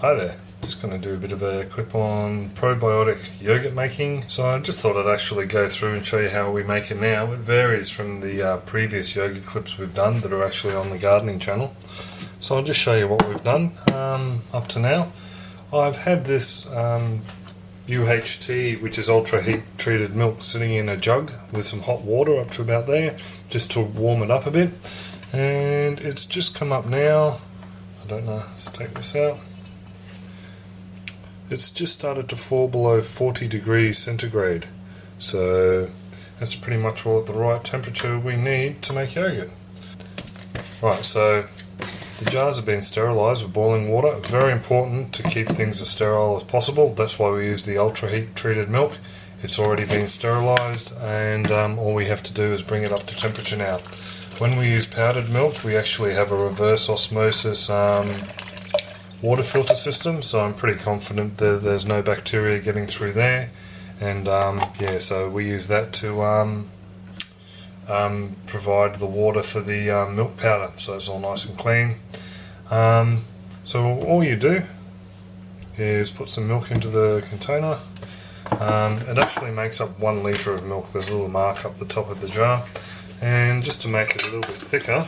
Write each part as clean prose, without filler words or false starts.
Hi there, just going to do a bit of a clip on probiotic yogurt making. So I just thought I'd actually go through and show you how we make it now. It varies from the previous yogurt clips we've done that are actually on the gardening channel. So I'll just show you what we've done up to now. I've had this UHT, which is ultra heat treated milk, sitting in a jug with some hot water up to about there, just to warm it up a bit. And it's just come up now. I don't know, let's take this out. It's just started to fall below 40 degrees centigrade, so that's pretty much what the right temperature we need to make yogurt. Right, so the jars have been sterilised with boiling water. Very important to keep things as sterile as possible. That's why we use the ultra heat treated milk. It's already been sterilised, and all we have to do is bring it up to temperature now. When we use powdered milk, we actually have a reverse osmosis water filter system, so I'm pretty confident that there's no bacteria getting through there, and yeah, so we use that to provide the water for the milk powder, so it's all nice and clean. So all you do is put some milk into the container. It actually makes up 1 litre of milk. There's a little mark up the top of the jar, and just to make it a little bit thicker,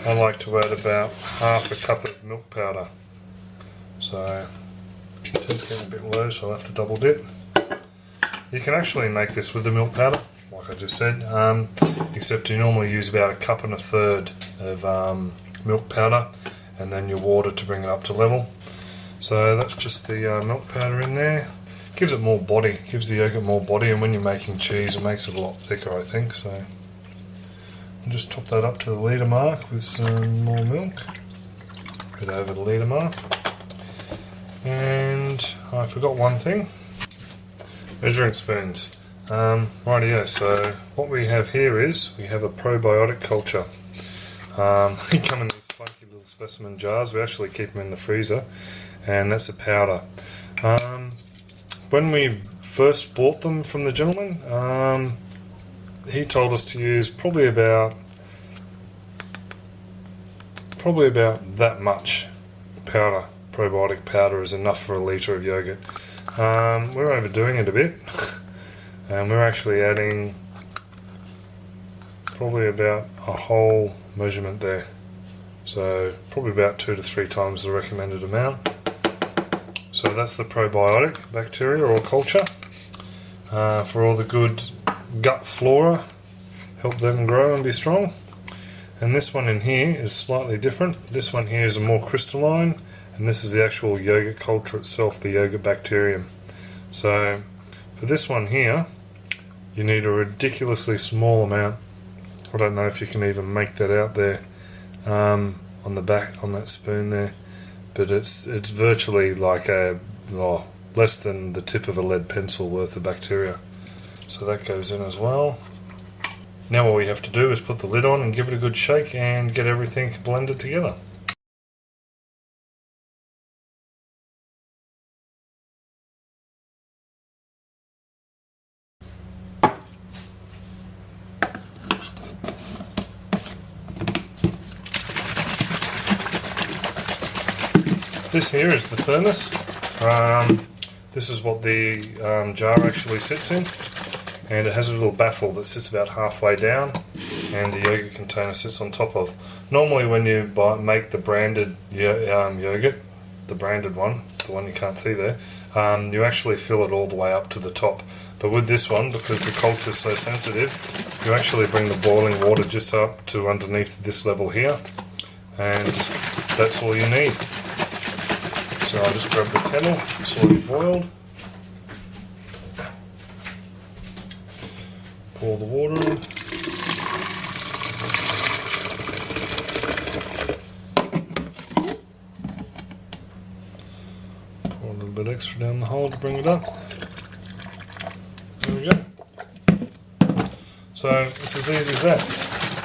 I like to add about half a cup of milk powder. So it's getting a bit low, so I'll have to double dip. You can actually make this with the milk powder, like I just said, except you normally use about 1.25 cups of milk powder, and then your water to bring it up to level. So that's just the milk powder in there. Gives it more body, gives the yogurt more body, and when you're making cheese it makes it a lot thicker, I think. So I'll just top that up to the litre mark with some more milk, a bit over the litre mark. And I forgot one thing, measuring spoons. Rightio, so what we have here is, we have a probiotic culture. They come in these funky little specimen jars. We actually keep them in the freezer, and that's a powder. When we first bought them from the gentleman, he told us to use probably about that much powder. Probiotic powder is enough for a litre of yogurt. We're overdoing it a bit, and we're actually adding probably about a whole measurement there. So probably about 2 to 3 times the recommended amount. So that's the probiotic bacteria or culture for all the good gut flora, help them grow and be strong. And this one in here is slightly different. This one here is a more crystalline, and this is the actual yogurt culture itself, the yogurt bacterium. So for this one here, you need a ridiculously small amount. I don't know if you can even make that out there on the back on that spoon there, but it's virtually like less than the tip of a lead pencil worth of bacteria. So that goes in as well. Now all we have to do is put the lid on and give it a good shake and get everything blended together. This here is the thermos. This is what the jar actually sits in, and it has a little baffle that sits about halfway down, and the yogurt container sits on top of. Normally when you make the branded yogurt, the branded one, the one you can't see there, you actually fill it all the way up to the top. But with this one, because the culture is so sensitive, you actually bring the boiling water just up to underneath this level here, and that's all you need. So I'll just grab the kettle, slowly boiled, pour the water in, pour a little bit extra down the hole to bring it up. There we go. So it's as easy as that.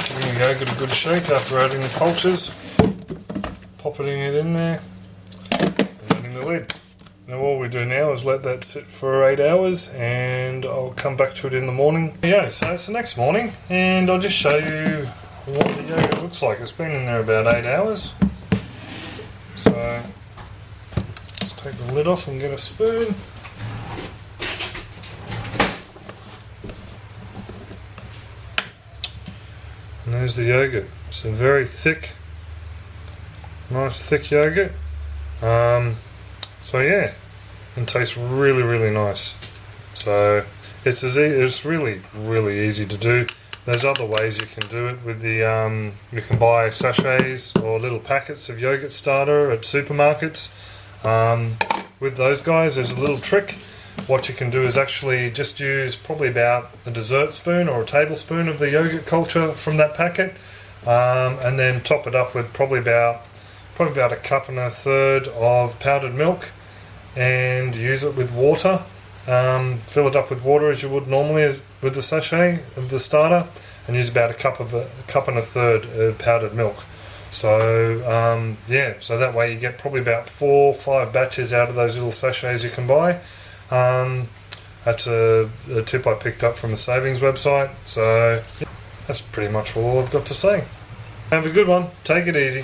Giving the yogurt a good shake after adding the cultures, popping it in there, the lid. Now all we do now is let that sit for 8 hours, and I'll come back to it in the morning. Yeah, so it's the next morning, and I'll just show you what the yogurt looks like. It's been in there about 8 hours. So take the lid off and get a spoon. And there's the yogurt. It's a very thick, nice thick yogurt. So yeah, and tastes really, really nice. So it's really, really easy to do. There's other ways you can do it with the you can buy sachets or little packets of yogurt starter at supermarkets. With those guys, there's a little trick. What you can do is actually just use probably about a dessert spoon or a tablespoon of the yogurt culture from that packet, and then top it up with probably about a cup and a third of powdered milk, and use it with water. Fill it up with water as you would normally with the sachet of the starter, and use about a cup and a third of powdered milk. So yeah, so that way you get probably about 4 or 5 batches out of those little sachets you can buy. That's a tip I picked up from the savings website. So yeah, that's pretty much all I've got to say. Have a good one. Take it easy.